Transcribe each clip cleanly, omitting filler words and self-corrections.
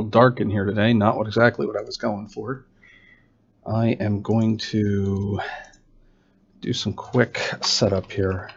little dark in here today. Not exactly what I was going for. I am going to do some quick setup here.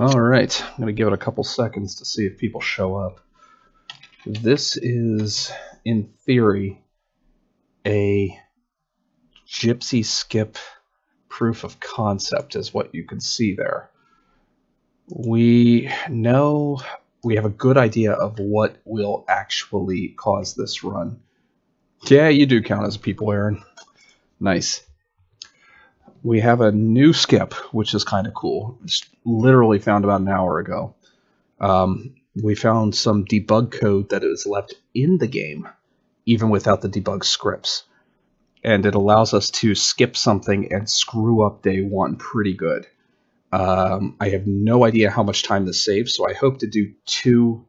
Alright, I'm going to give it a couple seconds to see if people show up. This is, in theory, a gypsy skip proof of concept, is what you can see there. We know we have a good idea of what will actually cause this run. Yeah, you do count as people, Aaron. Nice. We have a new skip, which is kind of cool. It's literally found about an hour ago. We found some debug code that is left in the game, even without the debug scripts. And it allows us to skip something and screw up day one pretty good. I have no idea how much time this saves, so I hope to do 2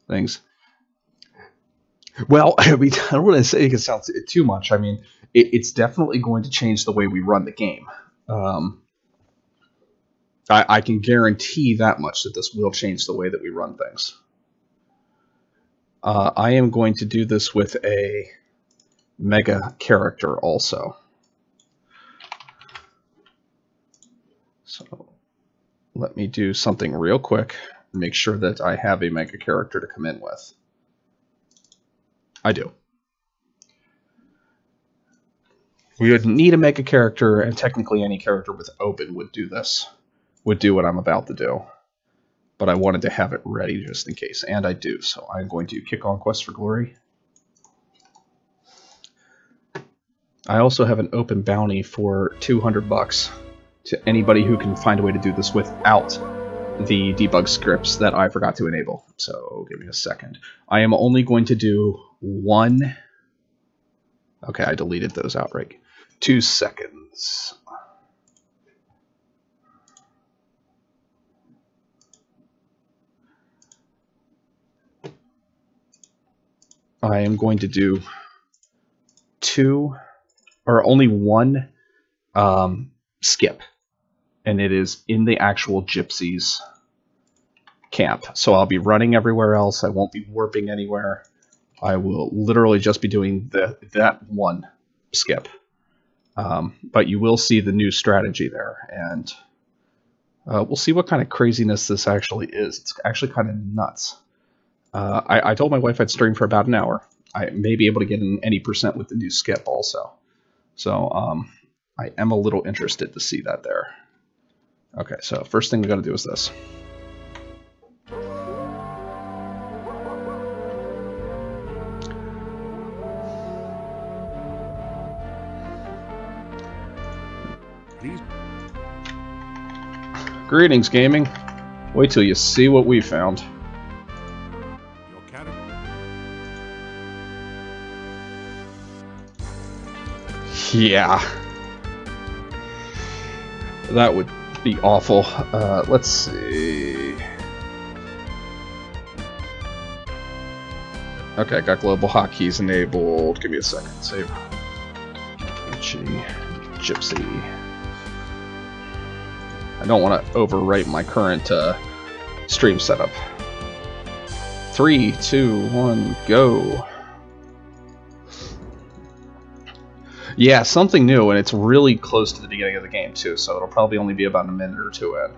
things. Well, I mean, I don't want to say it sounds too much. I mean, it's definitely going to change the way we run the game. I can guarantee that much, that this will change the way that we run things. I am going to do this with a mega character also. So let me do something real quick and make sure that I have a mega character to come in with. I do. We would need a mega character, and technically any character with open would do this. Would do what I'm about to do. But I wanted to have it ready just in case, and I do. So I'm going to kick on Quest for Glory. I also have an open bounty for $200 to anybody who can find a way to do this without the debug scripts that I forgot to enable. So give me a second. I am only going to do 1. Okay, I deleted those outright. 2 seconds. I am going to do 2, or only 1 skip, and it is in the actual Gypsies camp. So I'll be running everywhere else. I won't be warping anywhere. I will literally just be doing that 1 skip. But you will see the new strategy there, and we'll see what kind of craziness this actually is. It's actually kind of nuts. I told my wife I'd stream for about an hour. I may be able to get in any % with the new skip also. So I am a little interested to see that there. Okay, so first thing we got to do is this. Please. Greetings, gaming. Wait till you see what we found. Yeah. That would be awful. Let's see. Okay, got global hotkeys enabled. Give me a second. Save. Gypsy. I don't want to overwrite my current stream setup. 3, 2, 1, go. Yeah, something new, and it's really close to the beginning of the game, too, so it'll probably only be about a minute or 2 in.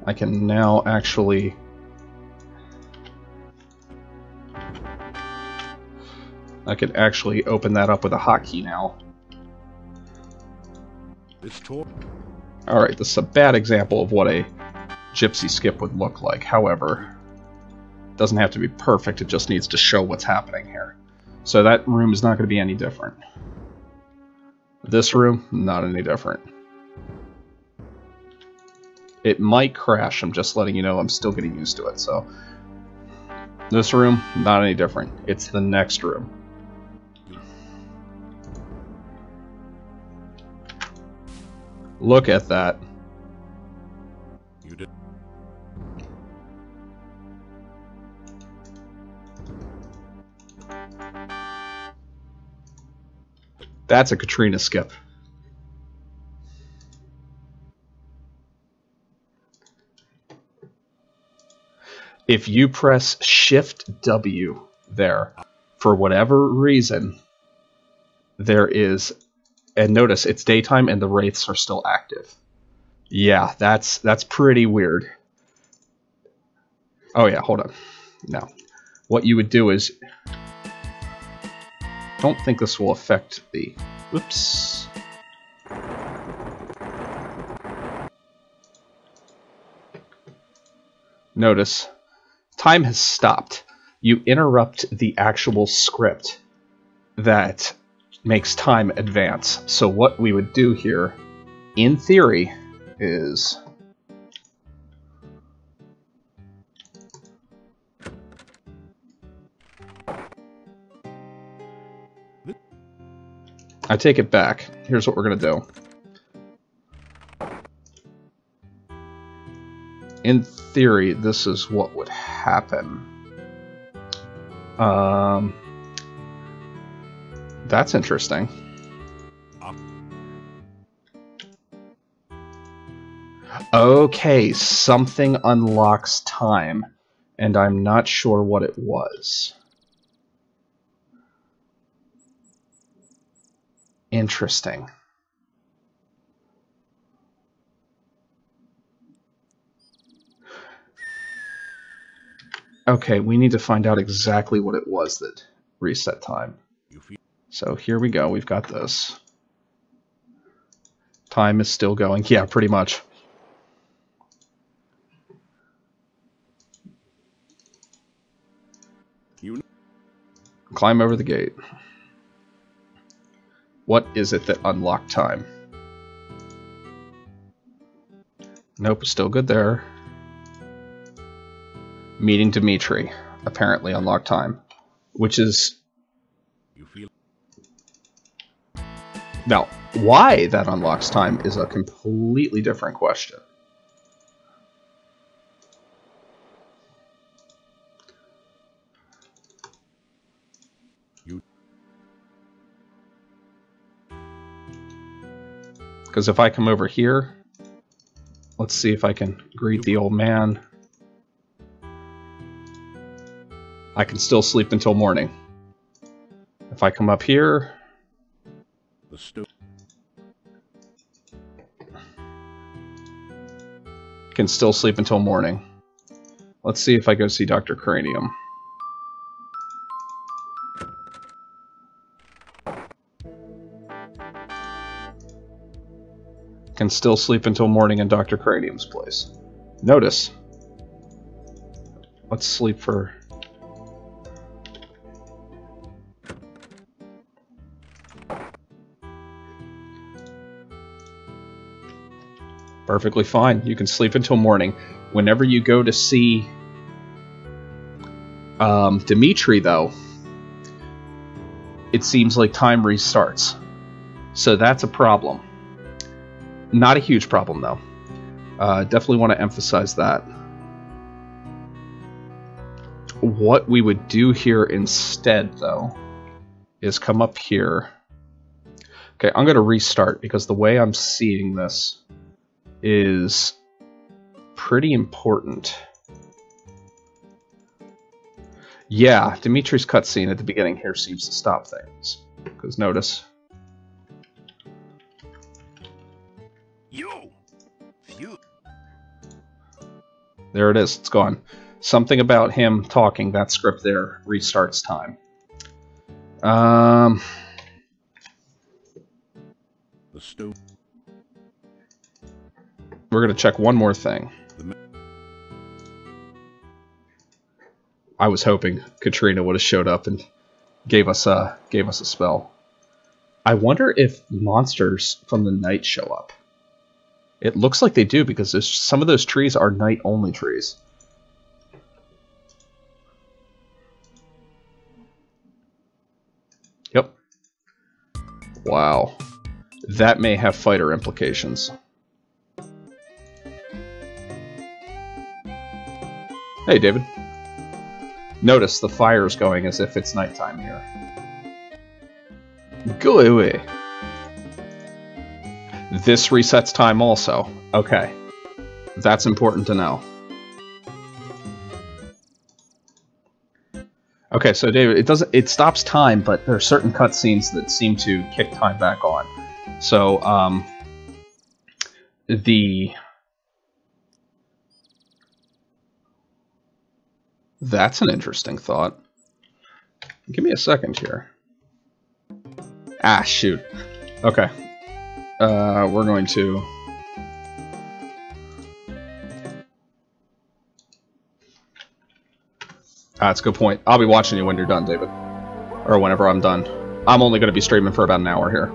I can now actually... I can actually open that up with a hotkey now. Alright, this is a bad example of what a gypsy skip would look like. However, it doesn't have to be perfect, it just needs to show what's happening here. So that room is not going to be any different. This room, not any different. It might crash, I'm just letting you know I'm still getting used to it. So this room, not any different. It's the next room. Look at that. You did. That's a Katrina skip. If you press Shift W there, for whatever reason, there is, and notice it's daytime and the wraiths are still active. Yeah, that's pretty weird. Oh yeah, hold on. Now, what you would do is, don't think this will affect the, oops. Notice, time has stopped. You interrupt the actual script that makes time advance. So what we would do here, in theory, is I take it back. Here's what we're going to do. In theory, this is what would happen. That's interesting. Okay, something unlocks time, and I'm not sure what it was. Interesting. Okay, we need to find out exactly what it was that reset time. So here we go, we've got this. Time is still going. Yeah, pretty much. Climb over the gate. What is it that unlocked time? Nope, still good there. Meeting Dimitri. Apparently unlocked time. Which is... Now, why that unlocks time is a completely different question. Because if I come over here, let's see if I can greet the old man. I can still sleep until morning. If I come up here, can still sleep until morning. Let's see if I go see Dr. Cranium. Can still sleep until morning in Dr. Cranium's place. Notice. Let's sleep for... Perfectly fine. You can sleep until morning. Whenever you go to see Dimitri, though, it seems like time restarts. So that's a problem. Not a huge problem, though. Definitely want to emphasize that. What we would do here instead, though, is come up here. Okay, I'm going to restart because the way I'm seeing this is pretty important. Yeah, Dimitri's cutscene at the beginning here seems to stop things. Because notice... There it is, it's gone. Something about him talking, that script there restarts time. We're going to check one more thing. I was hoping Katrina would have showed up and gave us a spell. I wonder if monsters from the night show up. It looks like they do because some of those trees are night-only trees. Yep. Wow. That may have fighter implications. Hey, David. Notice the fire's going as if it's nighttime here. Go away. This resets time also. Okay. That's important to know. Okay, so David, it stops time, but there are certain cutscenes that seem to kick time back on. So, that's an interesting thought. Give me a second here. Ah, shoot. Okay. We're going to... that's a good point. I'll be watching you when you're done, David. Or whenever I'm done. I'm only going to be streaming for about an hour here.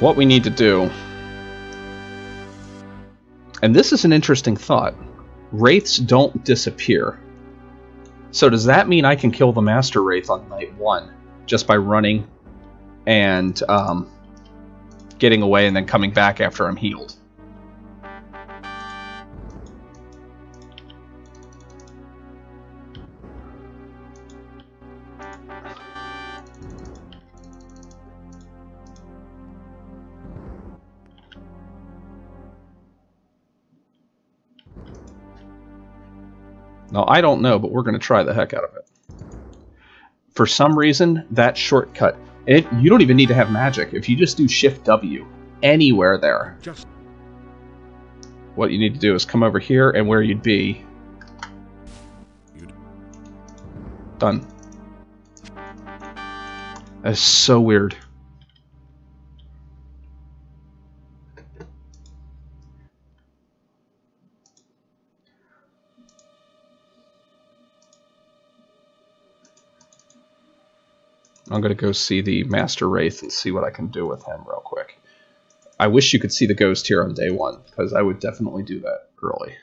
What we need to do... and this is an interesting thought. Wraiths don't disappear. So does that mean I can kill the Master Wraith on night 1 just by running and getting away and then coming back after I'm healed? No, I don't know, but we're going to try the heck out of it. For some reason, that shortcut... you don't even need to have magic. If you just do Shift W anywhere there, what you need to do is come over here and where you'd be. Done. That's so weird. I'm going to go see the Master Wraith and see what I can do with him real quick. I wish you could see the ghost here on day 1, because I would definitely do that early.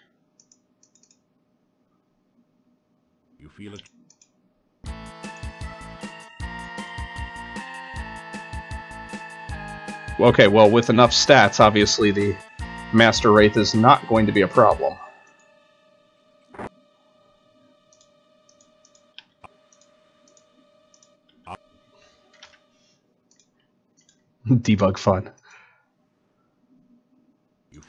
You feel it? Okay, well, with enough stats, obviously the Master Wraith is not going to be a problem. Debug fun. You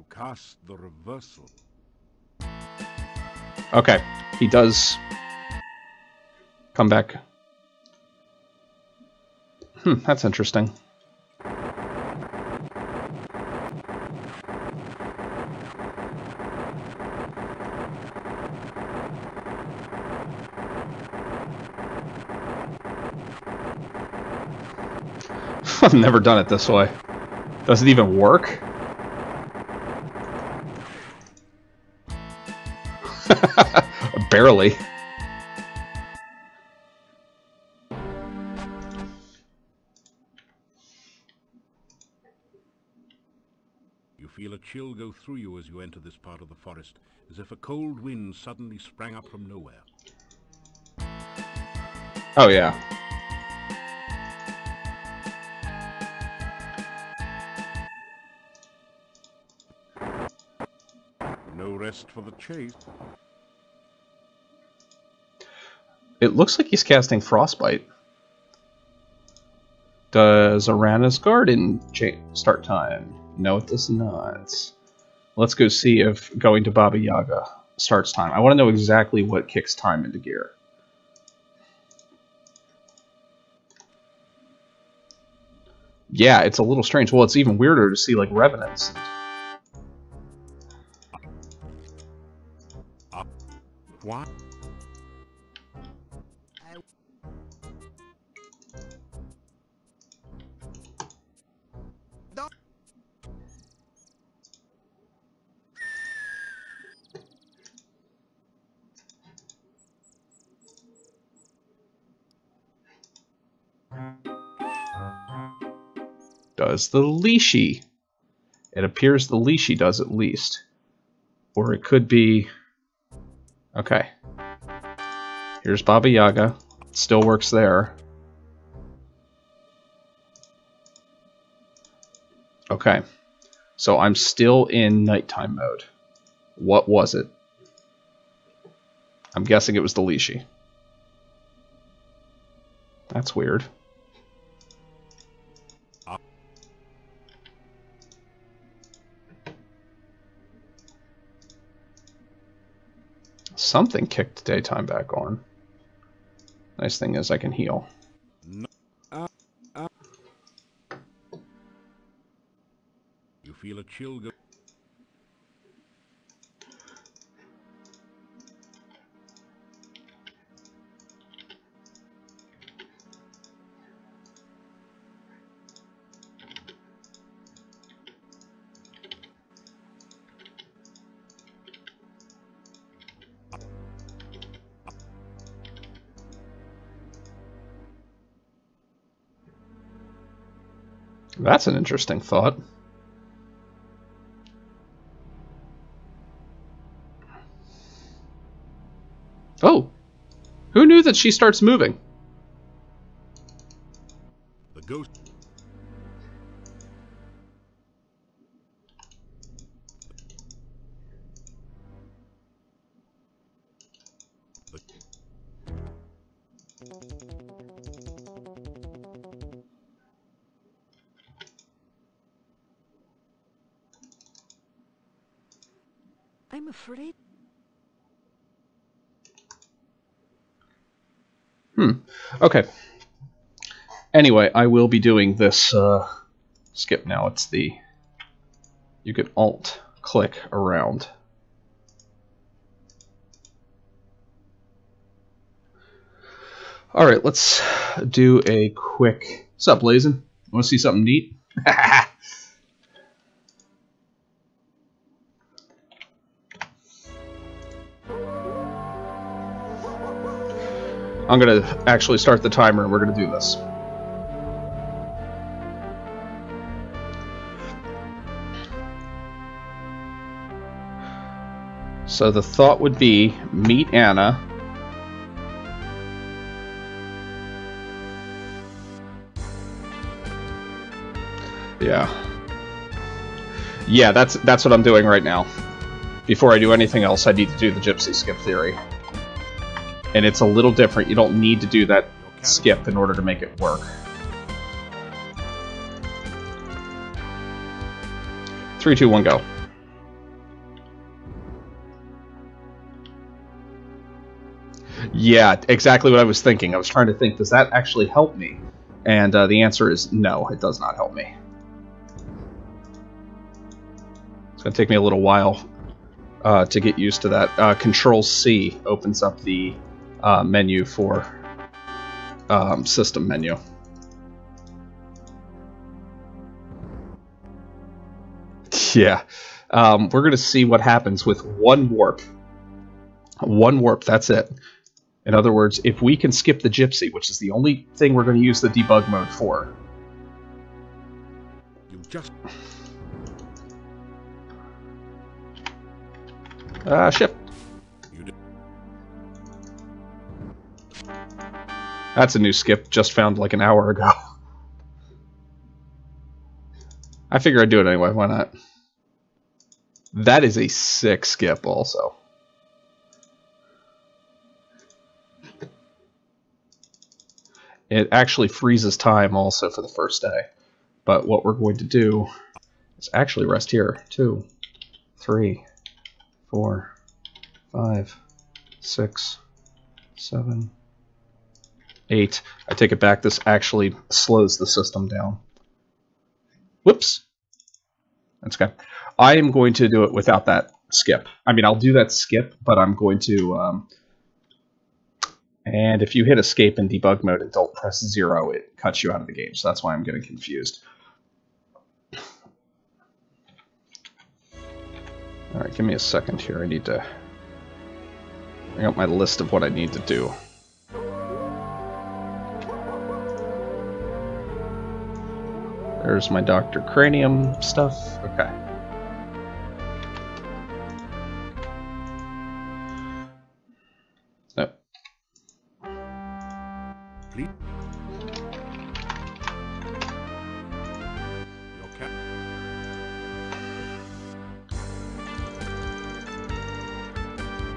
cast the reversal. Okay, he does come back. That's interesting. I've never done it this way. Does it even work? Barely. You feel a chill go through you as you enter this part of the forest, as if a cold wind suddenly sprang up from nowhere. Oh, yeah. No rest for the chase. It looks like he's casting Frostbite. Does Arana's Garden start time? No, it does not. Let's go see if going to Baba Yaga starts time. I want to know exactly what kicks time into gear. Yeah, it's a little strange. Well, it's even weirder to see, like, revenants. What? does the leashy. It appears the leashy does at least. Or it could be... Okay. Here's Baba Yaga. Still works there. Okay. So I'm still in nighttime mode. What was it? I'm guessing it was the leashy. That's weird. Something kicked daytime back on. Nice thing is I can heal. You feel a chill go. That's an interesting thought. Oh! Who knew that she starts moving? The ghost. I'm afraid. Okay. Anyway, I will be doing this skip now. It's the... You can alt-click around. Alright, let's do a quick... What's up, Blazin'? Want to see something neat? I'm going to actually start the timer and we're going to do this. So the thought would be, meet Anna. Yeah, that's what I'm doing right now. Before I do anything else, I need to do the gypsy skip theory. And it's a little different. You don't need to do that skip in order to make it work. 3, 2, 1, go. Yeah, exactly what I was thinking. I was trying to think, does that actually help me? And the answer is no, it does not help me. It's going to take me a little while to get used to that. Control-C opens up the menu for system menu. Yeah. We're going to see what happens with one warp. One warp, that's it. In other words, if we can skip the gypsy, which is the only thing we're going to use the debug mode for. You just... Ship. You did. That's a new skip, just found like an hour ago. I figure I'd do it anyway, why not? That is a sick skip also. It actually freezes time also for the first day. But what we're going to do is actually rest here. 2, 3, 4, 5, 6, 7, 8. I take it back. This actually slows the system down. Whoops. That's okay. I am going to do it without that skip. I mean, I'll do that skip, but I'm going to... and if you hit escape in debug mode and don't press 0, it cuts you out of the game. So that's why I'm getting confused. Alright, give me a second here. I need to bring up my list of what I need to do. Where's my Dr. Cranium stuff? Okay. No. Please. Your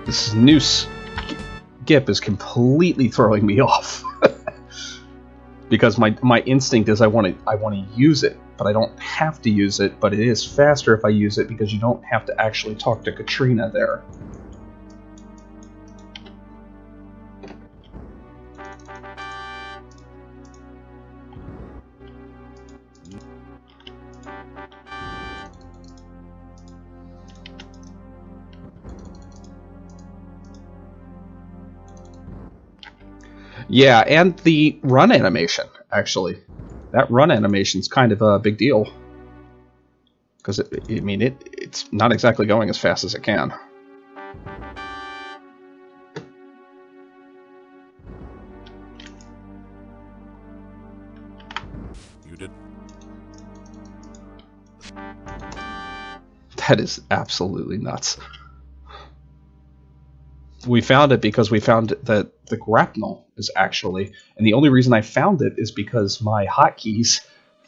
This new skip is completely throwing me off. Because my instinct is I want to use it, but I don't have to use it, but it is faster if I use it because you don't have to actually talk to Katrina there. Yeah, and the run animation, actually. That run animation's kind of a big deal. Because, it's not exactly going as fast as it can. You did. That is absolutely nuts. We found it because we found that the grapnel is actually, and the only reason I found it is because my hotkeys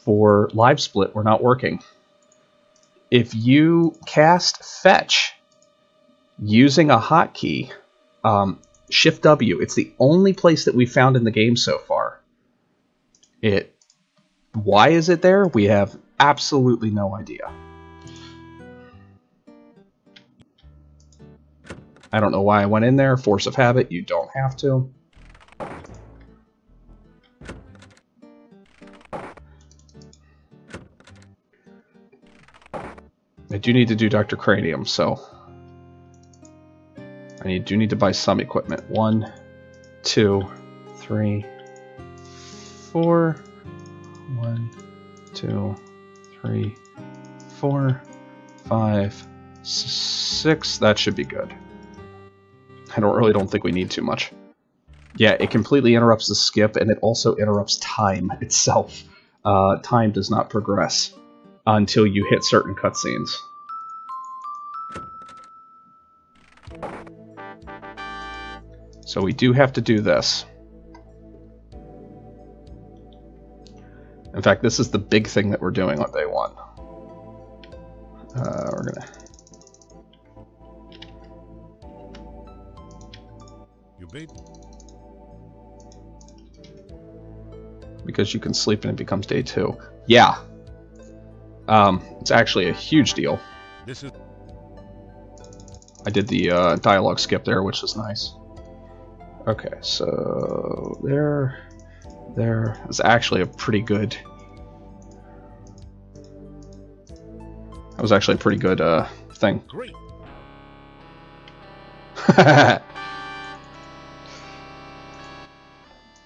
for live split were not working. If you cast fetch using a hotkey, Shift W, it's the only place that we found in the game so far. Why is it there? We have absolutely no idea. I don't know why I went in there. Force of habit, you don't have to. I do need to do Dr. Cranium, so I do need to buy some equipment. 1, 2, 3, 4. 1, 2, 3, 4, 5, 6. That should be good. I really don't think we need too much. Yeah, it completely interrupts the skip, and it also interrupts time itself. Time does not progress until you hit certain cutscenes. So we do have to do this. In fact, this is the big thing that we're doing on day 1. We're gonna... Because you can sleep and it becomes day 2. Yeah. It's actually a huge deal. This is... I did the dialogue skip there, which is nice. Okay, so there is actually a pretty good... That was actually a pretty good thing. Great.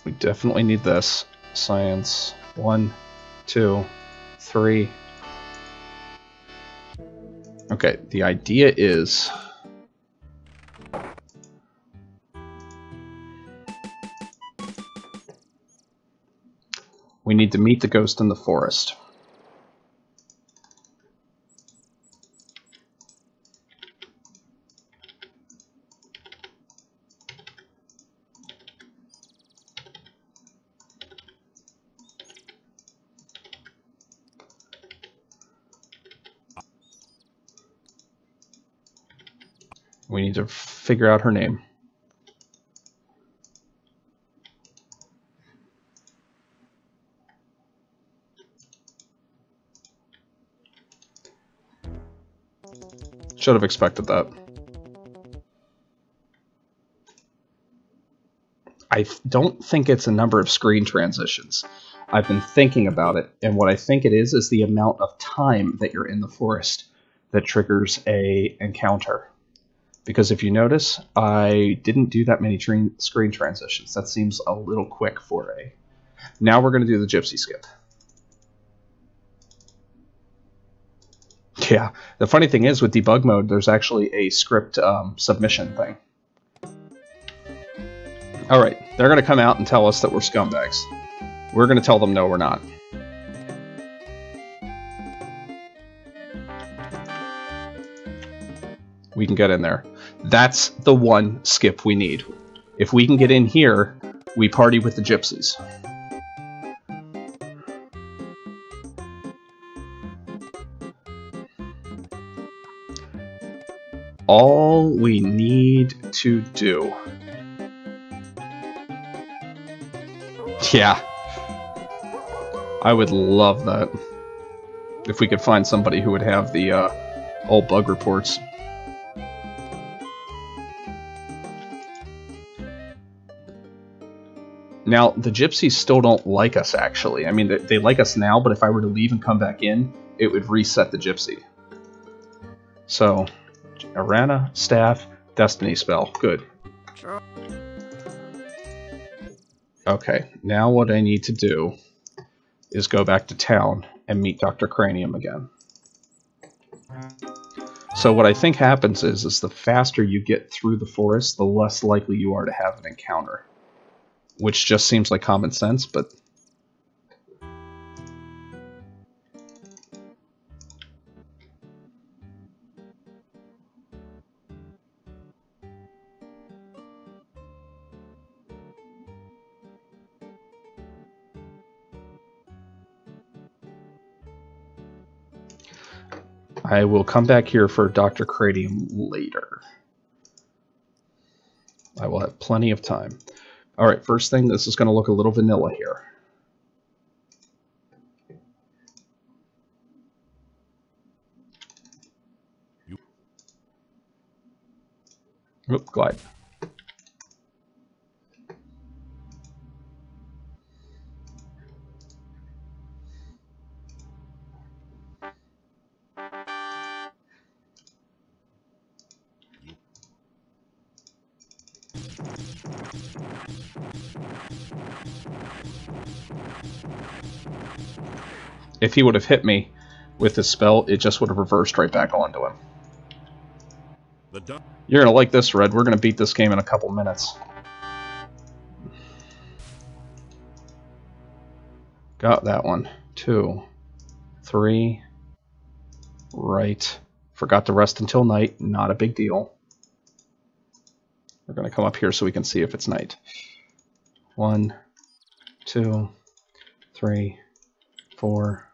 We definitely need this. Science. 1, 2, 3. Okay, the idea is... we need to meet the ghost in the forest. We need to figure out her name. Should have expected that. I don't think it's a number of screen transitions. I've been thinking about it, and what I think it is the amount of time that you're in the forest that triggers a encounter. Because if you notice, I didn't do that many screen transitions. That seems a little quick for a... Now we're going to do the gypsy skip. Yeah, the funny thing is with debug mode, there's actually a script submission thing. Alright, they're going to come out and tell us that we're scumbags. We're going to tell them no, we're not. we can get in there. That's the one skip we need. If we can get in here, we party with the gypsies. All we need to do. Yeah. I would love that. If we could find somebody who would have the old bug reports. Now, the gypsies still don't like us, actually. I mean, they like us now, but if I were to leave and come back in, it would reset the gypsy. So, Arana, Staff, Destiny Spell. Good. Okay, now what I need to do is go back to town and meet Dr. Cranium again. So what I think happens is the faster you get through the forest, the less likely you are to have an encounter. Which just seems like common sense, but... I will come back here for Dr. Cranium later. I will have plenty of time. Alright, first thing, this is going to look a little vanilla here. Oop, glide. If he would have hit me with his spell, it just would have reversed right back onto him. You're going to like this, Red. We're going to beat this game in a couple minutes. Got that one. 2, 3. Right. Forgot to rest until night. Not a big deal. We're going to come up here so we can see if it's night. 1, 2, 3, 4,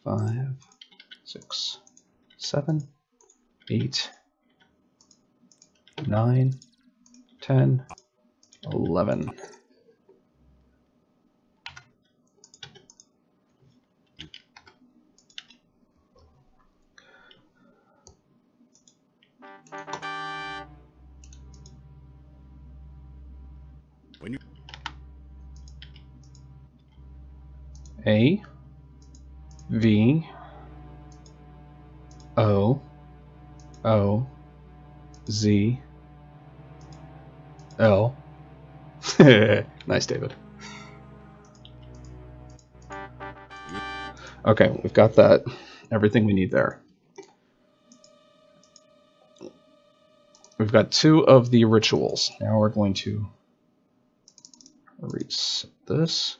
5, 6, 7, 8, 9, 10, 11. When you... A, V, O, O, Z, L. Nice, David. Okay, we've got that. Everything we need there. We've got 2 of the rituals. Now we're going to reset this.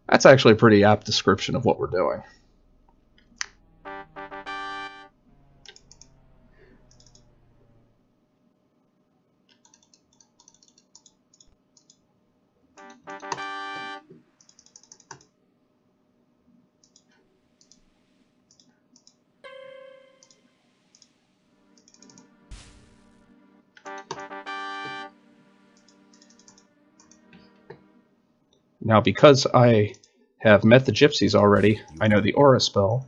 That's actually a pretty apt description of what we're doing. Now, because I have met the gypsies already, I know the aura spell,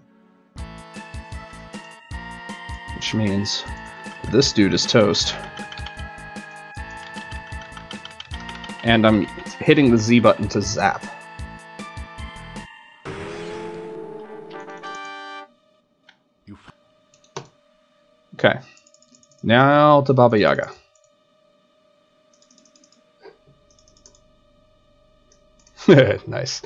which means this dude is toast. And I'm hitting the Z button to zap. Okay, now to Baba Yaga. Nice.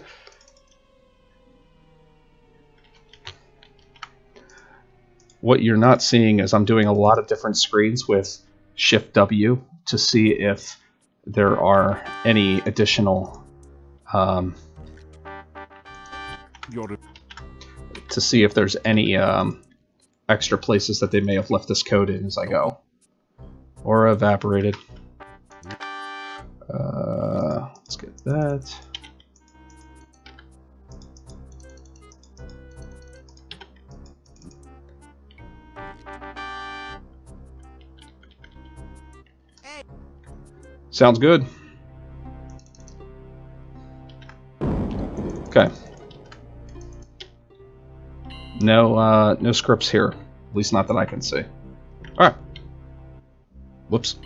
What you're not seeing is I'm doing a lot of different screens with Shift W to see if there are any additional to see if there's any extra places that they may have left this code in as I go. Or evaporated. Let's get that. Sounds good. Okay. No scripts here. At least not that I can see. Alright. Whoops.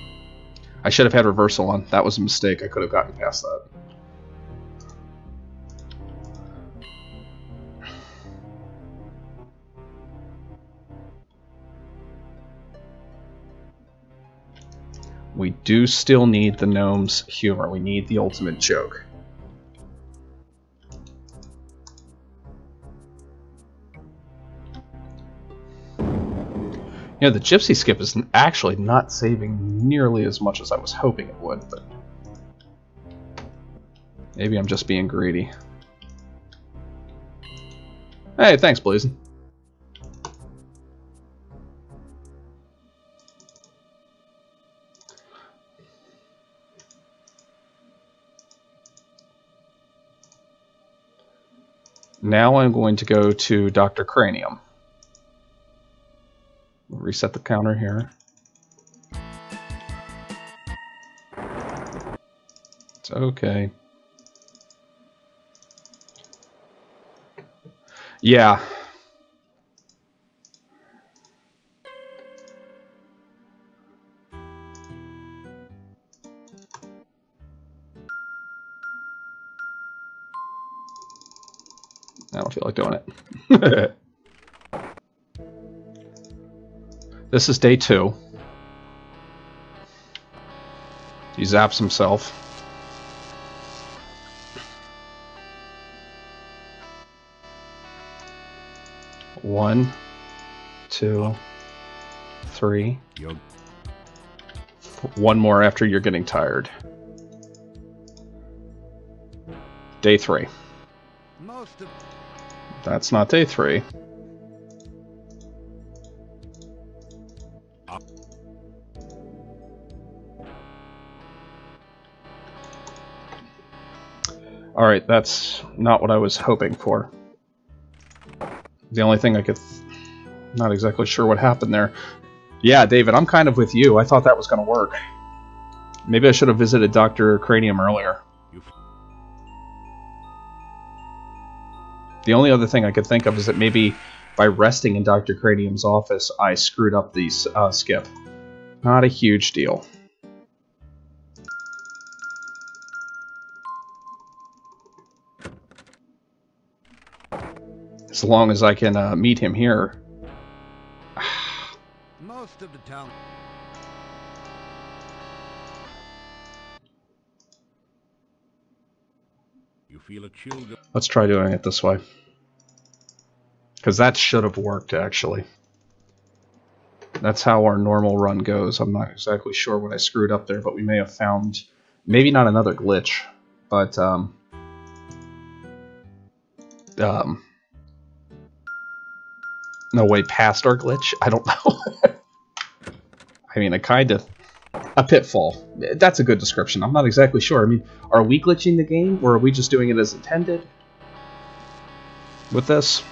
I should have had reversal on. That was a mistake. I could have gotten past that. We do still need the gnome's humor. We need the ultimate joke. You know, the gypsy skip is actually not saving nearly as much as I was hoping it would, but maybe I'm just being greedy. Hey, thanks, Blazin'. Now I'm going to go to Dr. Cranium. Reset the counter here. It's okay. Yeah. I don't feel like doing it. This is day 2. He zaps himself. One, 2, 3. One more after you're getting tired. Day 3. That's not day 3. Alright, that's not what I was hoping for. The only thing I could... not exactly sure what happened there. Yeah, David, I'm kind of with you. I thought that was going to work. Maybe I should have visited Dr. Cranium earlier. The only other thing I could think of is that maybe by resting in Dr. Cranium's office, I screwed up the skip. Not a huge deal. As long as I can meet him here. Most of the town. You feel a chill go. Let's try doing it this way. Because that should have worked, actually. That's how our normal run goes. I'm not exactly sure what I screwed up there, but we may have found... maybe not another glitch, but... no way past our glitch? I don't know. I mean, a pitfall. That's a good description. I'm not exactly sure. I mean, are we glitching the game, or are we just doing it as intended with this?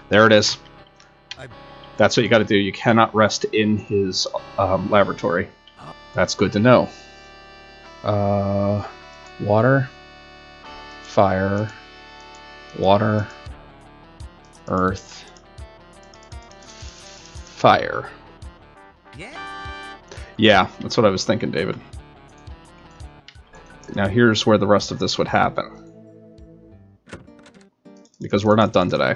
There it is. That's what you got to do. You cannot rest in his laboratory. That's good to know. Water, fire, water, earth, fire. Yeah, that's what I was thinking, David. Now here's where the rest of this would happen. Because we're not done today.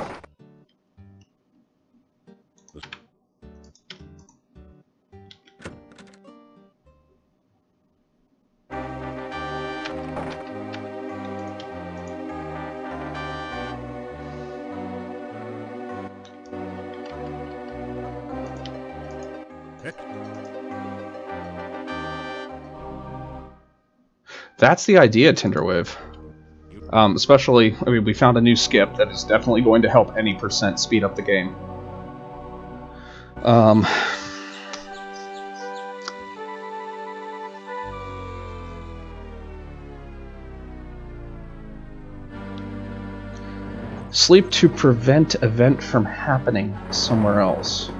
That's the idea, Tinderwave. Especially, I mean, we found a new skip that is definitely going to help any percent speed up the game. Sleep to prevent event from happening somewhere else.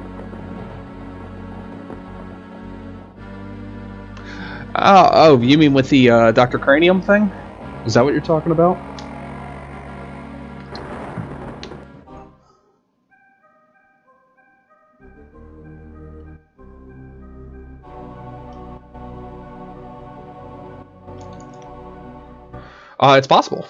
Oh, you mean with the Dr. Cranium thing? Is that what you're talking about? It's possible.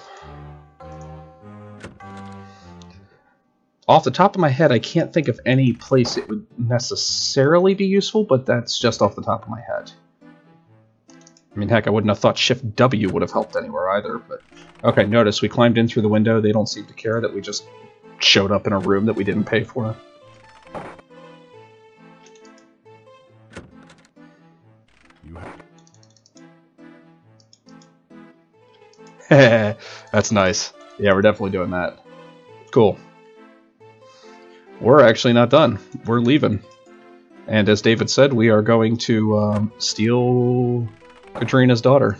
Off the top of my head, I can't think of any place it would necessarily be useful, but that's just off the top of my head. I mean, heck, I wouldn't have thought Shift W would have helped anywhere either, but... Okay, notice we climbed in through the window. They don't seem to care that we just showed up in a room that we didn't pay for. That's nice. Yeah, we're definitely doing that. Cool. We're actually not done. We're leaving. And as David said, we are going to steal Katrina's daughter.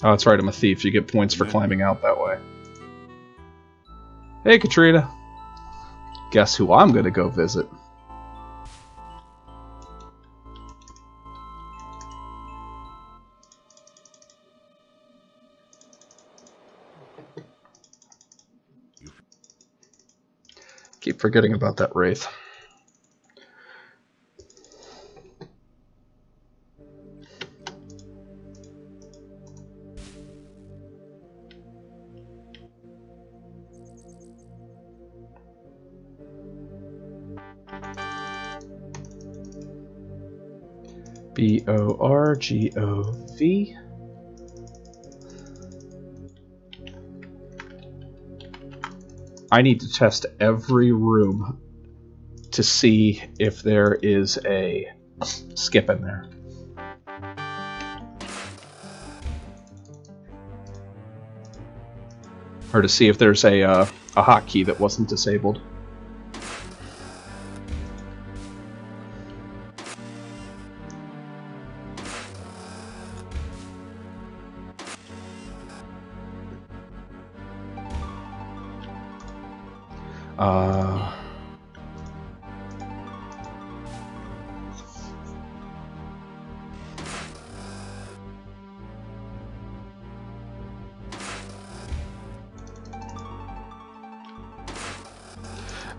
Oh, that's right, I'm a thief. You get points for climbing out that way. Hey, Katrina. Guess who I'm gonna go visit? Keep forgetting about that wraith. B-O-R-G-O-V. I need to test every room to see if there is a skip in there. Or to see if there's a hotkey that wasn't disabled.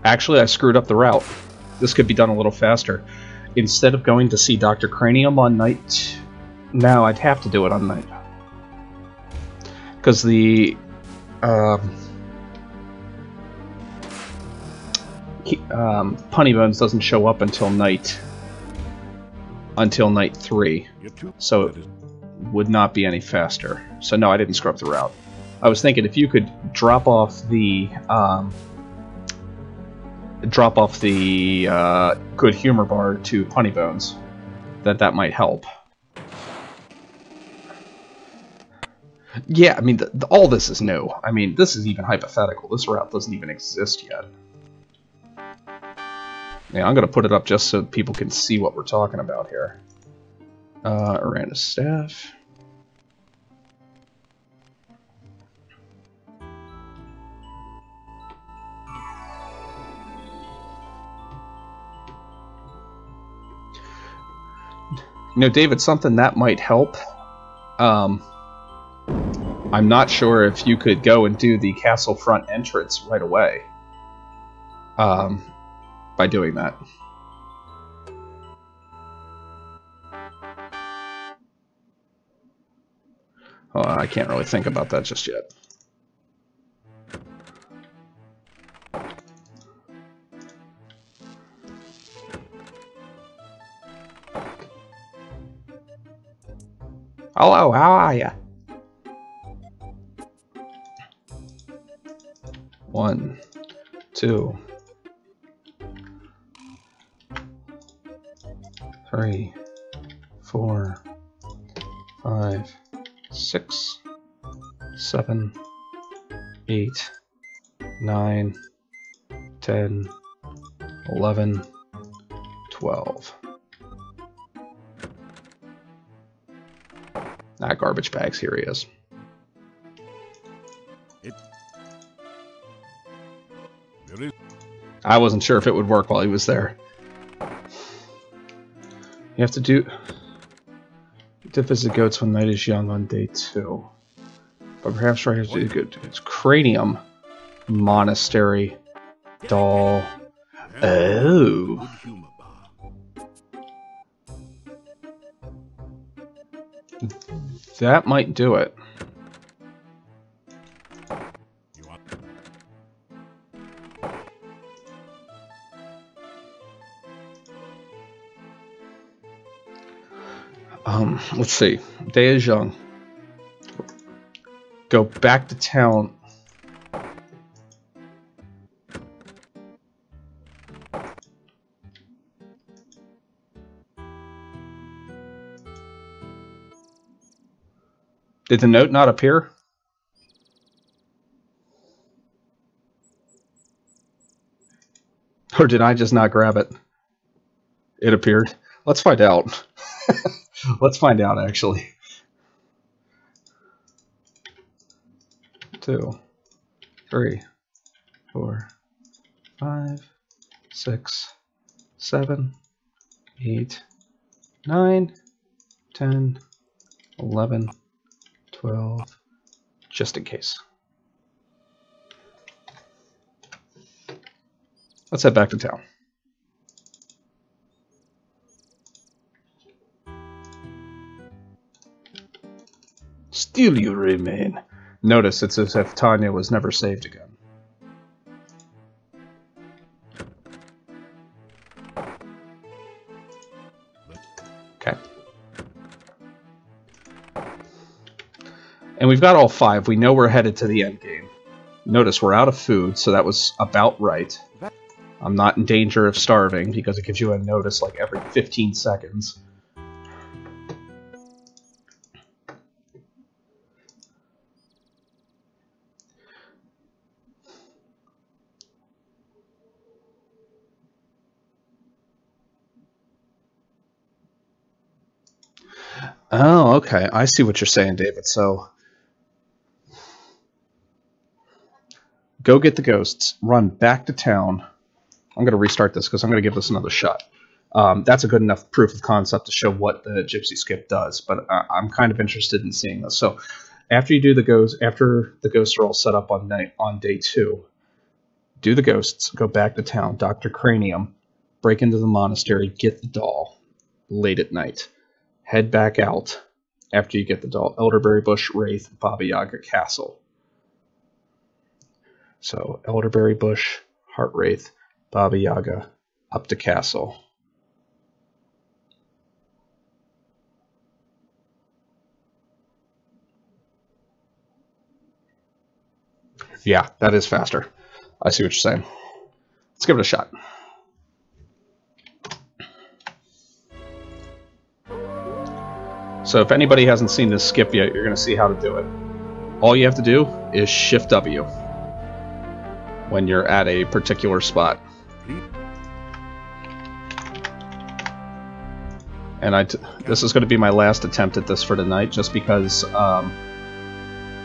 Actually, I screwed up the route. This could be done a little faster. Instead of going to see Dr. Cranium on night... No, I'd have to do it on night. Because the... Punnybones doesn't show up until night 3. So it would not be any faster. So no, I didn't screw up the route. I was thinking if you could drop off the... good humor bar to Punnybones, that might help. Yeah, I mean, all this is new. I mean, this is even hypothetical. This route doesn't even exist yet. Yeah, I'm gonna put it up just so people can see what we're talking about here. Aranda's staff. You know, David, something that might help. I'm not sure if you could go and do the castle front entrance right away. By doing that. I can't really think about that just yet. Hello, how are ya? 1, 2, 3, 4, 5, 6, 7, 8, 9, 10, 11, 12. Not garbage bags, here he is. I wasn't sure if it would work while he was there. You have to visit goats when night is young on day 2. But perhaps right after you go to its cranium monastery doll. Oh. That might do it. Let's see. Day is young. Go back to town. Did the note not appear? Or did I just not grab it? It appeared. Let's find out. Let's find out, actually. 2, 3, 4, 5, 6, 7, 8, 9, 10, 11, 12, just in case. Let's head back to town. Still you remain. Notice it's as if Tanya was never saved again. Okay. And we've got all 5. We know we're headed to the end game. Notice we're out of food, so that was about right. I'm not in danger of starving because it gives you a notice like every 15 seconds. Oh, okay. I see what you're saying, David. So, go get the ghosts. Run back to town. I'm going to restart this because I'm going to give this another shot. That's a good enough proof of concept to show what the Gypsy Skip does, but I'm kind of interested in seeing this. So, after you do the ghosts, after the ghosts are all set up on day 2, do the ghosts. Go back to town. Dr. Cranium. Break into the monastery. Get the doll. Late at night. Head back out after you get the doll. Elderberry Bush, Wraith, Baba Yaga Castle. So, Elderberry Bush, Heart Wraith, Baba Yaga, up to Castle. Yeah, that is faster. I see what you're saying. Let's give it a shot. So if anybody hasn't seen this skip yet, you're going to see how to do it. All you have to do is Shift W when you're at a particular spot. And this is going to be my last attempt at this for tonight, just because I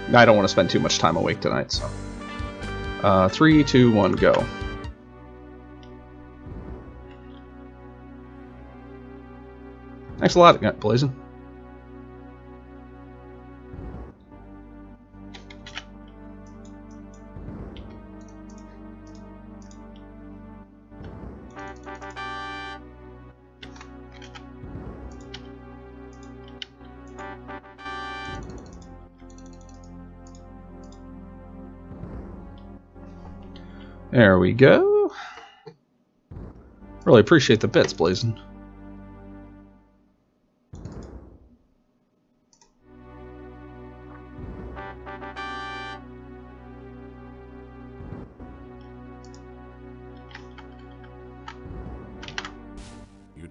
don't want to spend too much time awake tonight. So 3, 2, 1, go. Thanks a lot, Blazin'. There we go. Really appreciate the bits, Blazin'.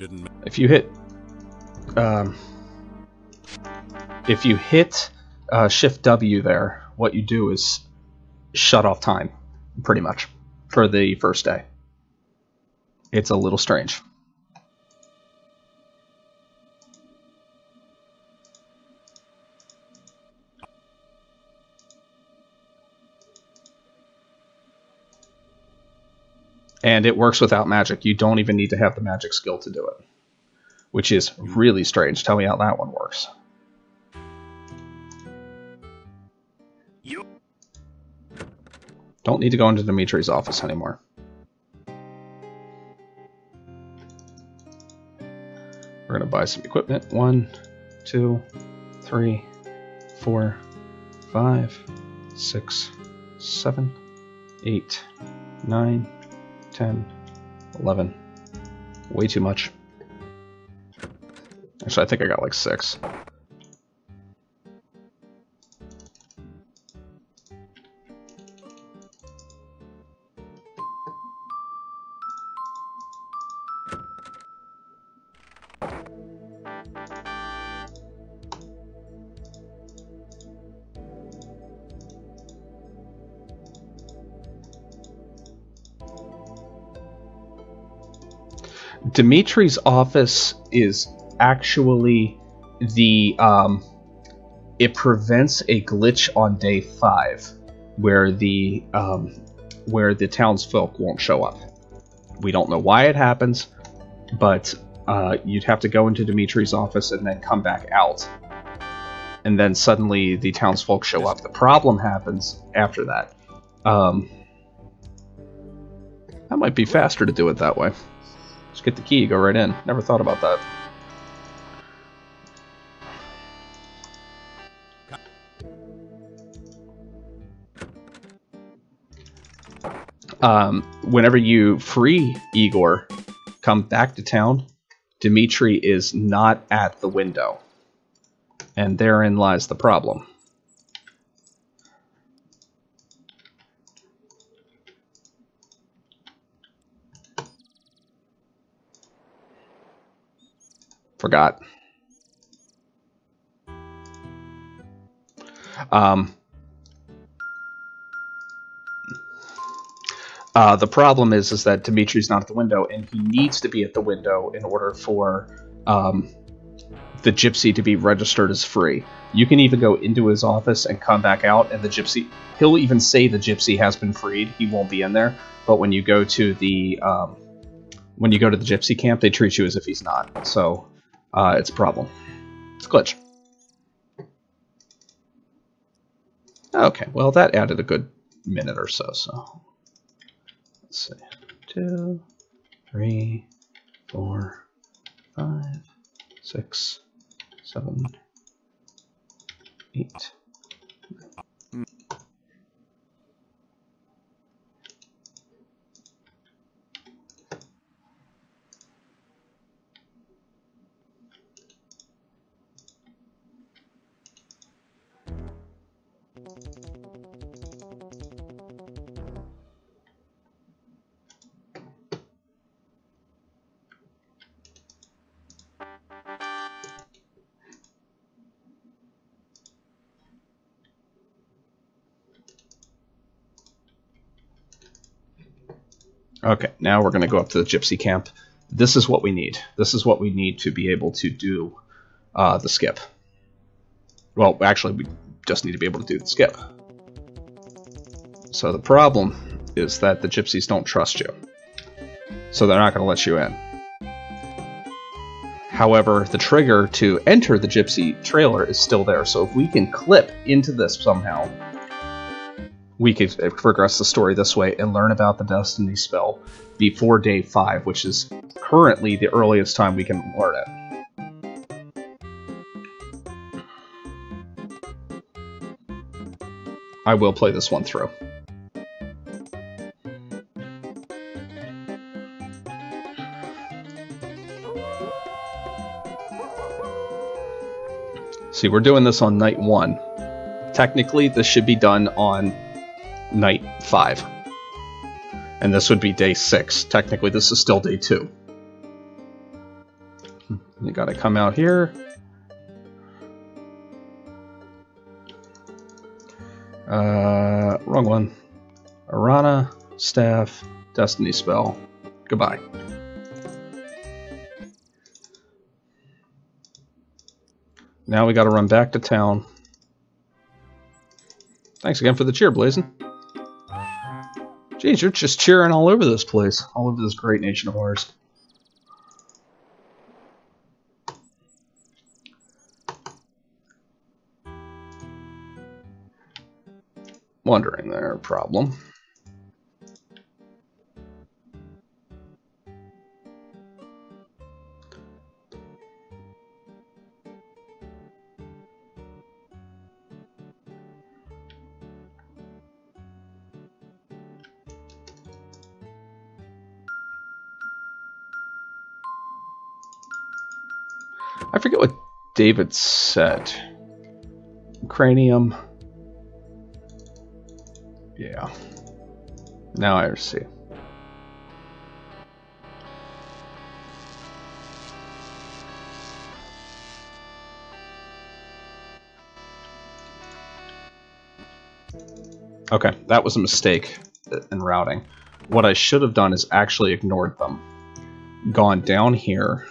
didn't. If you hit Shift W there, what you do is shut off time, pretty much, for the first day. It's a little strange. And it works without magic. You don't even need to have the magic skill to do it, which is really strange. Tell me how that one works. Don't need to go into Dimitri's office anymore. We're going to buy some equipment. 1, 2, 3, 4, 5, 6, 7, 8, 9, 10, 11. Way too much. Actually, I think I got like 6. Dimitri's office is actually the it prevents a glitch on day 5 where the townsfolk won't show up. We don't know why it happens, but you'd have to go into Dimitri's office and then come back out, and then suddenly the townsfolk show up. The problem happens after that. That might be faster to do it that way. Just get the key, go right in. Never thought about that. Whenever you free Igor, come back to town, Dimitri is not at the window. And therein lies the problem. Forgot. The problem is that Dimitri's not at the window, and he needs to be at the window in order for the gypsy to be registered as free. You can even go into his office and come back out, and the gypsy, he'll even say the gypsy has been freed. He won't be in there, but when you go to the gypsy camp, they treat you as if he's not. So it's a problem. It's a glitch. Okay, well that added a good minute or so. So let's see, 2, 3, 4, 5, 6, 7, 8. Okay, now we're going to go up to the gypsy camp. This is what we need. This is what we need to be able to do the skip. Well, actually, we just need to be able to do the skip. So the problem is that the gypsies don't trust you. So they're not going to let you in. However, the trigger to enter the gypsy trailer is still there. So if we can clip into this somehow, we could progress the story this way and learn about the Destiny spell before day 5, which is currently the earliest time we can learn it. I will play this one through. See, we're doing this on night 1. Technically, this should be done on night 5. And this would be day 6. Technically, this is still day 2. You gotta come out here. Wrong one. Arana, staff, destiny spell. Goodbye. Now we gotta run back to town. Thanks again for the cheer, Blazin'. Jeez, you're just cheering all over this place. All over this great nation of ours. Wondering their problem. I forget what David said. Cranium. Yeah. Now I see. Okay, that was a mistake in routing. What I should have done is actually ignored them. Gone down here.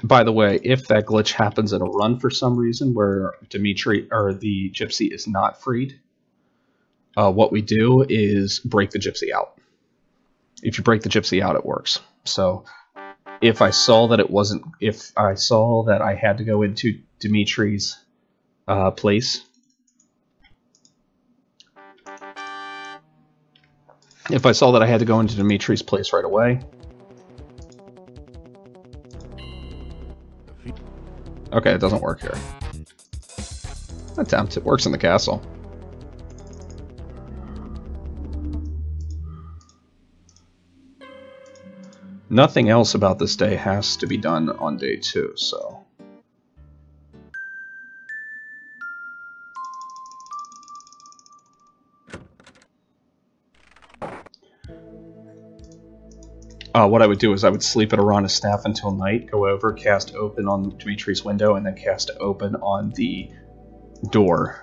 By the way, if that glitch happens in a run for some reason where Dimitri or the gypsy is not freed, what we do is break the gypsy out. If you break the gypsy out, it works. So if I saw that it wasn't, if I saw that I had to go into Dimitri's place, if I saw that I had to go into Dimitri's place right away. Okay, it doesn't work here. Attempt. It works in the castle. Nothing else about this day has to be done on day 2, so... what I would do is I would sleep at Arana's staff until night, go over, cast open on Dimitri's window, and then cast open on the door.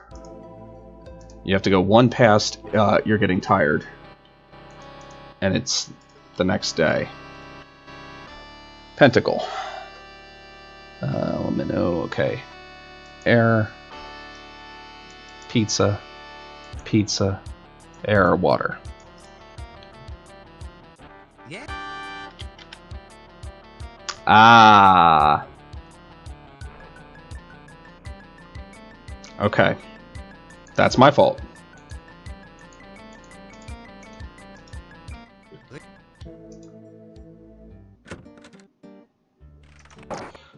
You have to go one past, you're getting tired. And it's the next day. Pentacle. Let me know, okay. Air. Pizza. Pizza. Air, water. Yeah. Ah. Okay. That's my fault.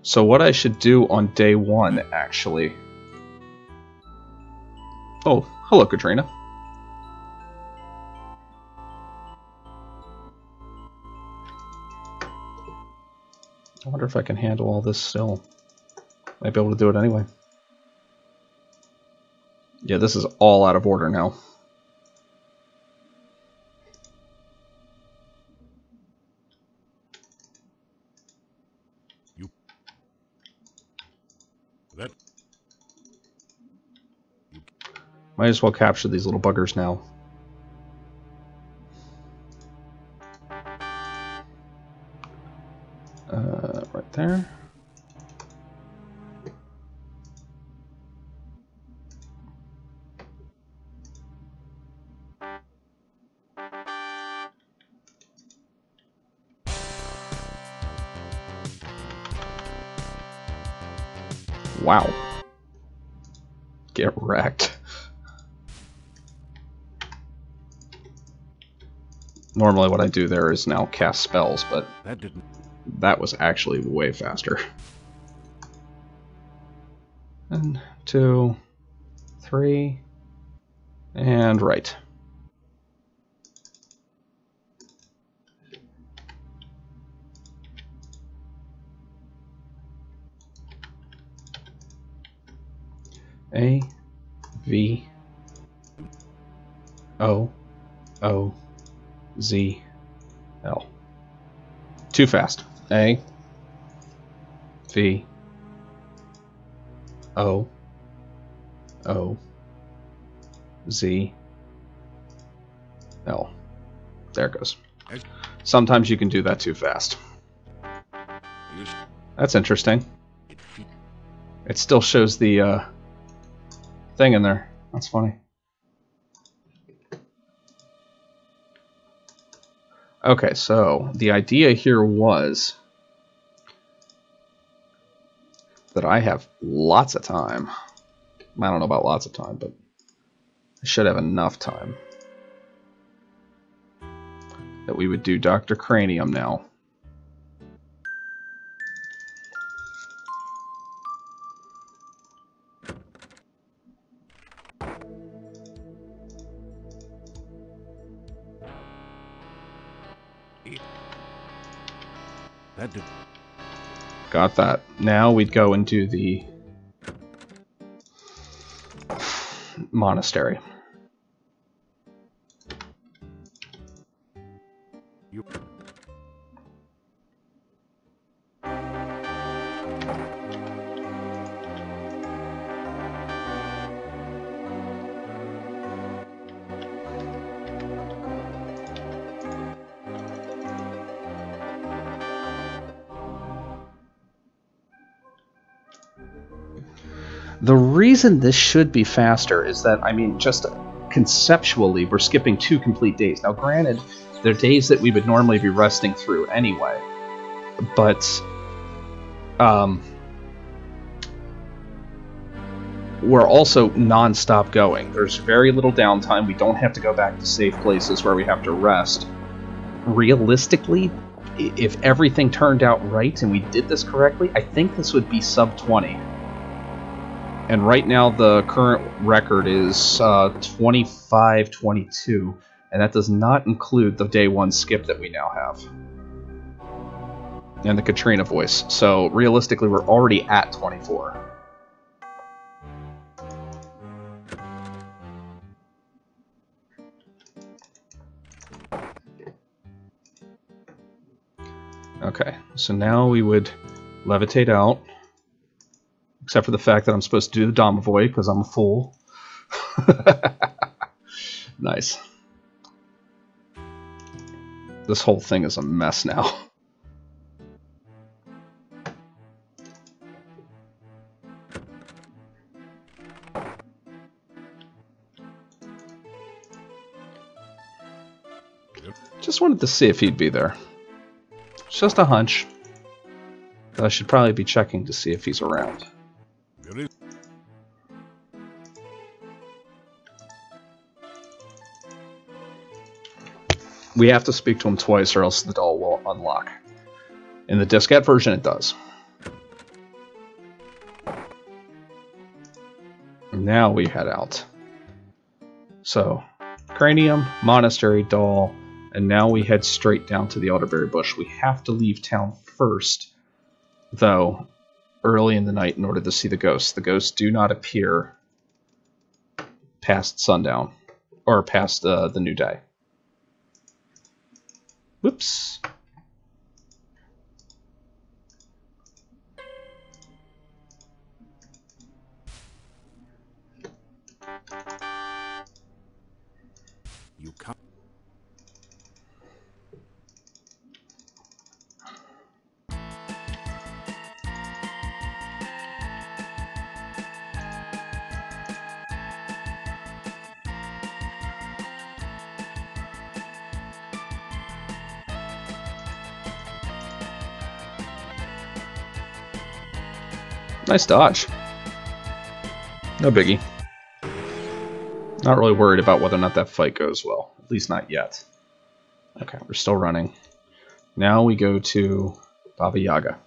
So what I should do on day 1, actually... Oh, hello, Katrina. I wonder if I can handle all this still. Might be able to do it anyway. Yeah, this is all out of order now. Might as well capture these little buggers now. Right there. Wow. Get wrecked. Normally what I do there is now cast spells, but that was actually way faster. 1, 2, 3, and right. A, V, O, O, Z, L. Too fast. A, V, O, O, Z, L. There it goes. Sometimes you can do that too fast. That's interesting. It still shows the thing in there. That's funny. Okay, so the idea here was that I have lots of time. I don't know about lots of time, but I should have enough time. That we would do Dr. Cranium now. That did. Got that. Now we'd go into the monastery. You. The reason this should be faster is that, I mean, just conceptually, we're skipping 2 complete days. Now, granted, they're days that we would normally be resting through anyway, but we're also non-stop going. There's very little downtime. We don't have to go back to safe places where we have to rest. Realistically, if everything turned out right and we did this correctly, I think this would be sub 20. And right now the current record is 25-22, and that does not include the day 1 skip that we now have. And the Katrina voice. So realistically we're already at 24. Okay, so now we would levitate out. Except for the fact that I'm supposed to do the Domovoy, because I'm a fool. Nice. This whole thing is a mess now. Just wanted to see if he'd be there. It's just a hunch. But I should probably be checking to see if he's around. We have to speak to him twice or else the doll will unlock. In the diskette version it does. Now we head out. So, Cranium, Monastery, doll, and now we head straight down to the Elderberry Bush. We have to leave town first, though, early in the night in order to see the ghosts. The ghosts do not appear past sundown, or past the new day. Whoops. You can't. Nice dodge. No biggie. Not really worried about whether or not that fight goes well. At least not yet. Okay, we're still running. Now we go to Baba Yaga.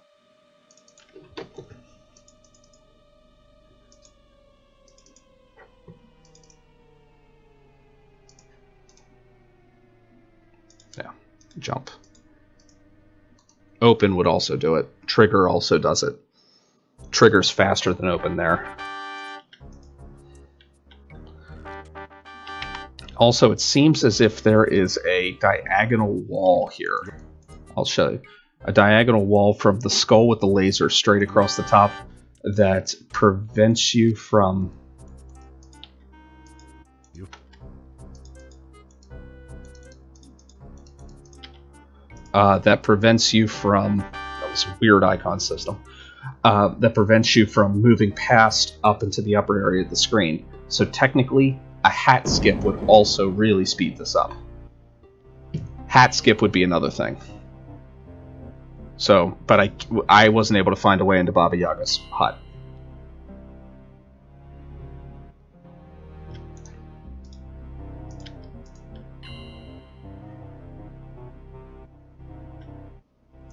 Yeah, jump. Open would also do it. Trigger also does it. Trigger's faster than open there. Also, it seems as if there is a diagonal wall here. I'll show you. A diagonal wall from the skull with the laser straight across the top that prevents you from... that prevents you from... That was a weird icon system. That prevents you from moving past up into the upper area of the screen. So technically, a hat skip would also really speed this up. Hat skip would be another thing. So, but I wasn't able to find a way into Baba Yaga's hut.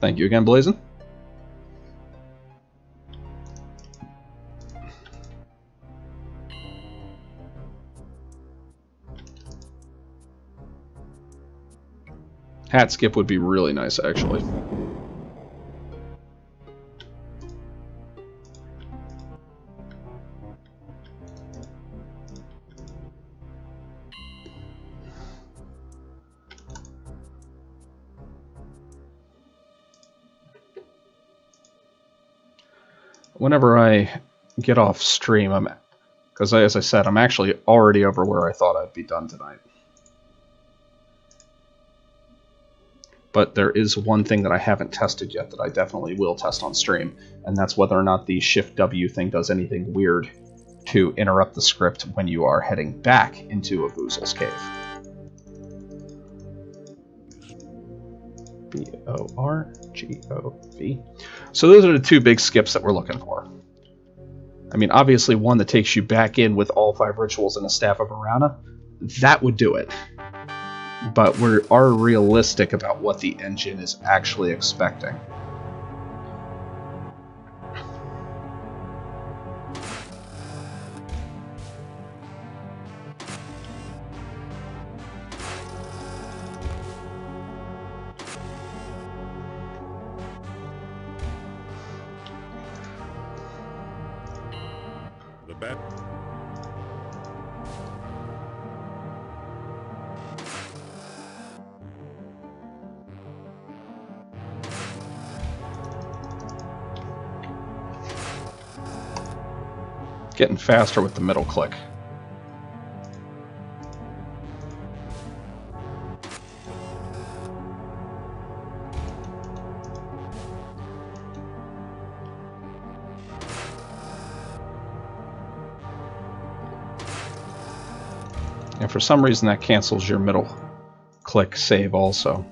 Thank you again, Blazin'. Hat skip would be really nice, actually. Whenever I get off stream, because as I said, I'm actually already over where I thought I'd be done tonight. But there is one thing that I haven't tested yet that I definitely will test on stream, and that's whether or not the Shift W thing does anything weird to interrupt the script when you are heading back into a Boozle's cave. B-O-R-G-O-V. So those are the two big skips that we're looking for. I mean, obviously one that takes you back in with all 5 rituals and a Staff of Arana, that would do it. But we are realistic about what the engine is actually expecting. Getting faster with the middle click. And for some reason that cancels your middle click save also.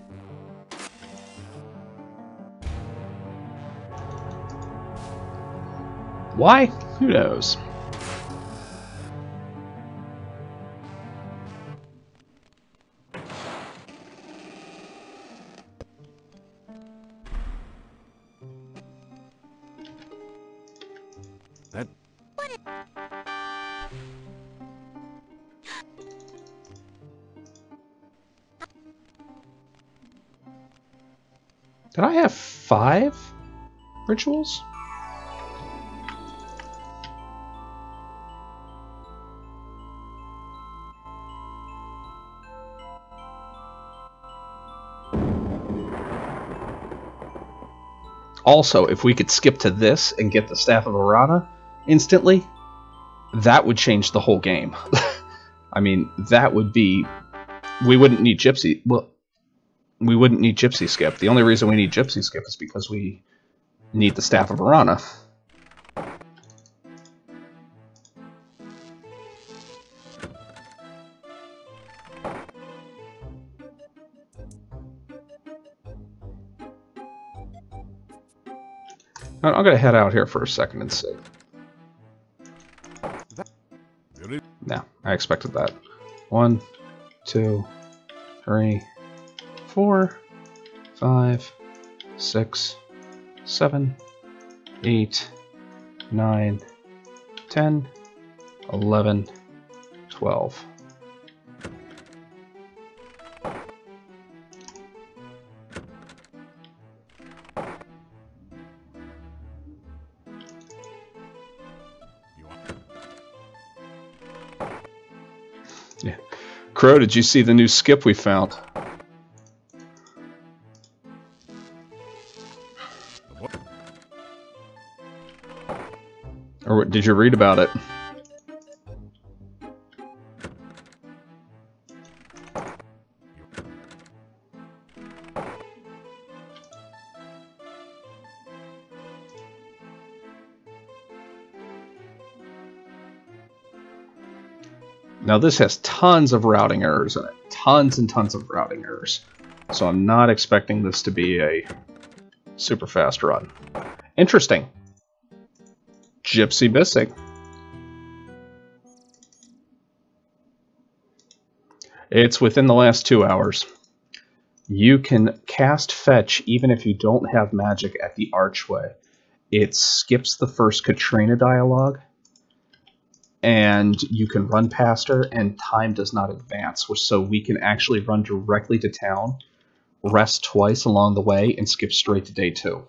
Why? Who knows? Did I have 5 rituals? Also, if we could skip to this and get the Staff of Arana instantly, that would change the whole game. I mean, that would be... We wouldn't need Gypsy... Well, we wouldn't need Gypsy Skip. The only reason we need Gypsy Skip is because we need the Staff of Arana. I'm going to head out here for a second and see. No, I expected that. 1, 2, 3, 4, 5, 6, 7, 8, 9, 10, 11, 12. Yeah. Crow, did you see the new skip we found? Or did you read about it? Now this has tons of routing errors in it. Tons and tons of routing errors. So I'm not expecting this to be a super fast run. Interesting. Gypsy missing. It's within the last 2 hours. You can cast fetch even if you don't have magic at the archway. It skips the first Katrina dialogue, and you can run past her, and time does not advance, so we can actually run directly to town, rest twice along the way, and skip straight to day 2.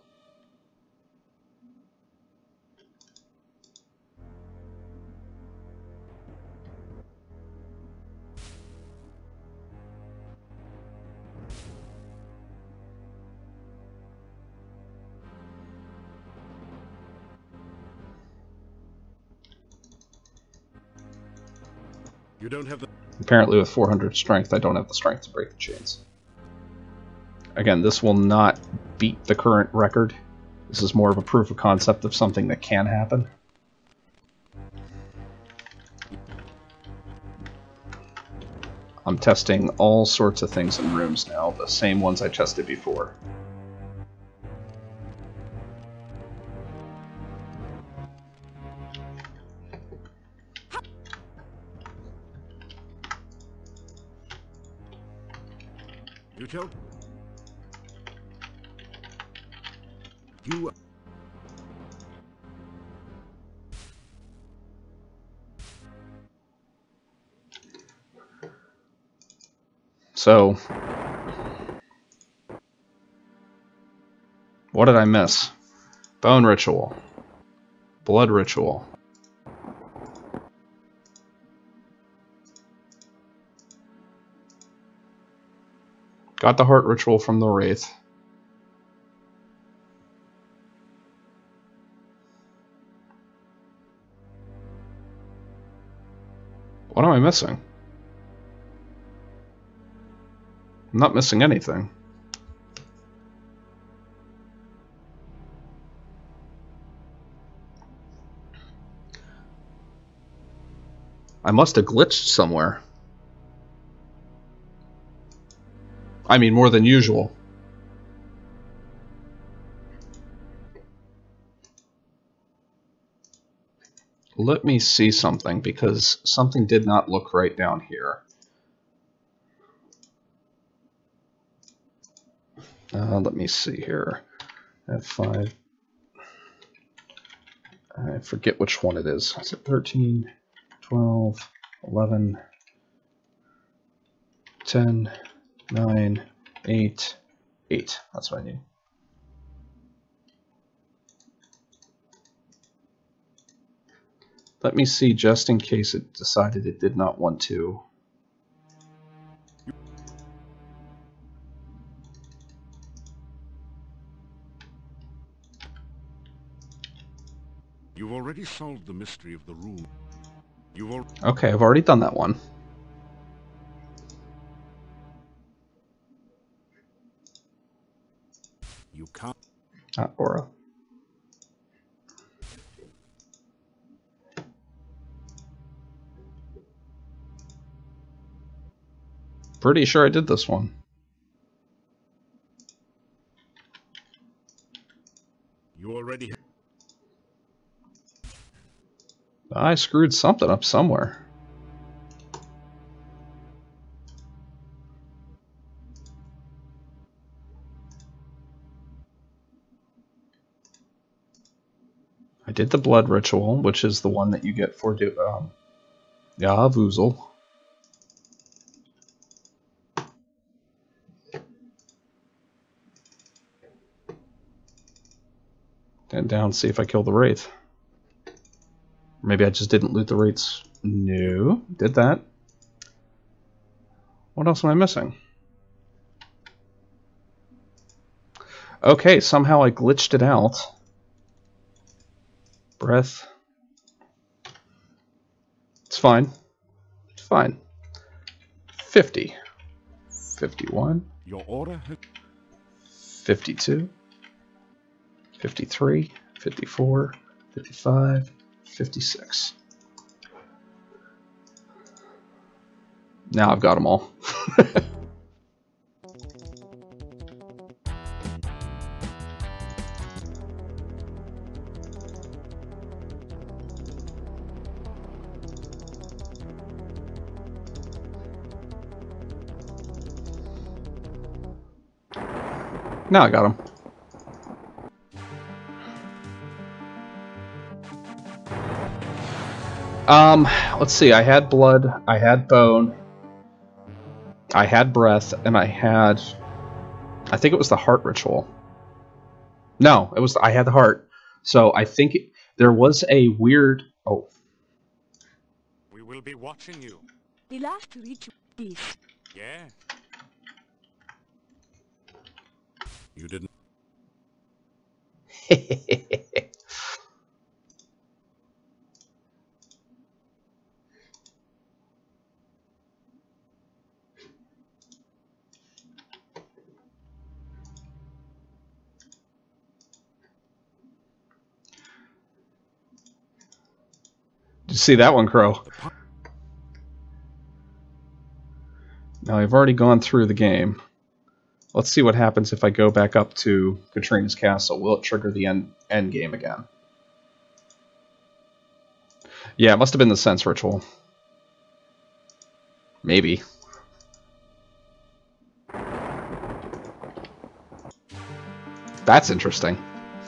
You don't have the... Apparently with 400 strength, I don't have the strength to break the chains. Again, this will not beat the current record. This is more of a proof of concept of something that can happen. I'm testing all sorts of things in rooms now, the same ones I tested before. You tell... You... So, what did I miss? Bone ritual. Blood ritual. Got the heart ritual from the Wraith. What am I missing? I'm not missing anything. I must have glitched somewhere. I mean, more than usual. Let me see something, because something did not look right down here. Let me see here. F5. I forget which one it is. Is it 13, 12, 11, 10, 9, 8, 8. That's what I need. Let me see, just in case it decided it did not want to. You've already solved the mystery of the room. Okay, I've already done that one. You can't... Aura. Pretty sure I did this one. You already... I screwed something up somewhere. I did the blood ritual, which is the one that you get for Vuzel. And down, see if I kill the Wraith. Maybe I just didn't loot the Wraiths. No, did that. What else am I missing? Okay, somehow I glitched it out. Breath. It's fine. It's fine. 50. 51. Your order? 52. 53. 54. 55. 56. Now I've got them all. Now I got them. Let's see. I had blood. I had bone. I had breath, and I think it was the heart ritual. No, it was. I had the heart. So I think there was a weird. Oh. We will be watching you. The last ritual is. Yeah. You didn't. Did you see that one, Crow? Now I've already gone through the game. Let's see what happens if I go back up to Katrina's castle. Will it trigger the end game again? Yeah, it must have been the sense ritual. Maybe. That's interesting.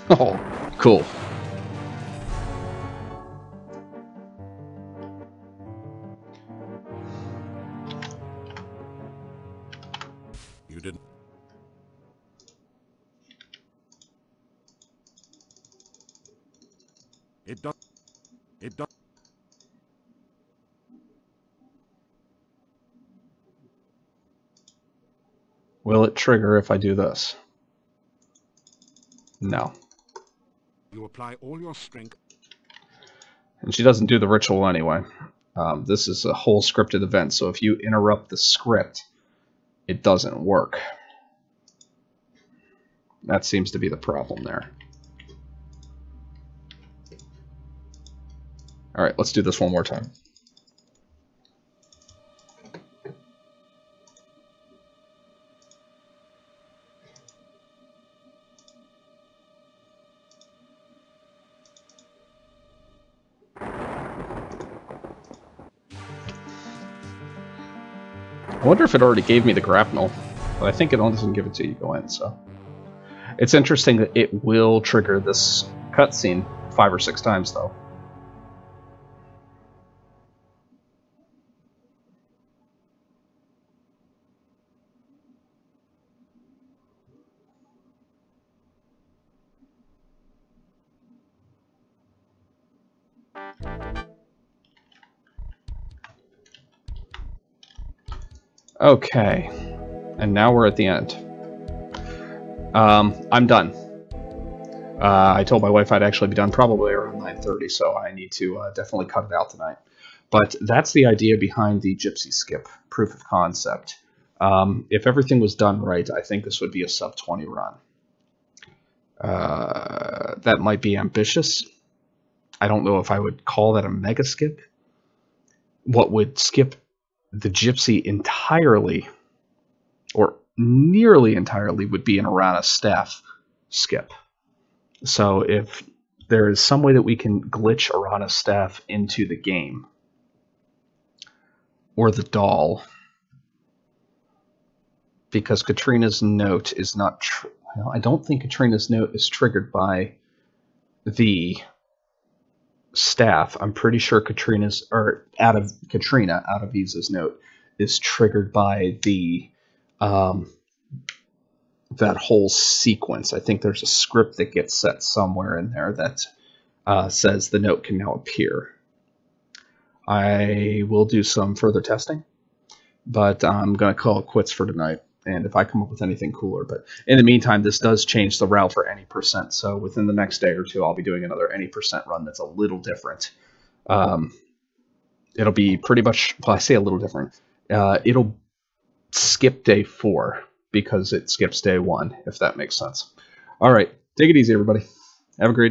Oh, cool. You didn't. It does. It does. Will it trigger if I do this? No. You apply all your strength. And she doesn't do the ritual anyway. This is a whole scripted event, so if you interrupt the script, it doesn't work. That seems to be the problem there. Alright, let's do this one more time. I wonder if it already gave me the grapnel, but I think it only doesn't give it to you to go in, so. It's interesting that it will trigger this cutscene 5 or 6 times, though. Okay, and now we're at the end. I'm done. I told my wife I'd actually be done probably around 9:30, so I need to definitely cut it out tonight. But that's the idea behind the Gypsy Skip proof of concept. If everything was done right, I think this would be a sub-20 run. That might be ambitious. I don't know if I would call that a mega skip. What would skip the Gypsy entirely, or nearly entirely, would be an Arana staff skip. So if there is some way that we can glitch Arana staff into the game, or the doll, because Katrina's note is not... well, I don't think Katrina's note is triggered by the staff. I'm pretty sure Katrina's, or Katrina, out of Visa's note, is triggered by the that whole sequence. I think there's a script that gets set somewhere in there that says the note can now appear. I will do some further testing, But I'm going to call it quits for tonight, and if I come up with anything cooler. But in the meantime, this does change the route for any percent, so within the next day or two, I'll be doing another any percent run that's a little different. It'll be pretty much, well, I say a little different. It'll skip day 4 because it skips day 1, if that makes sense. All right, take it easy, everybody. Have a great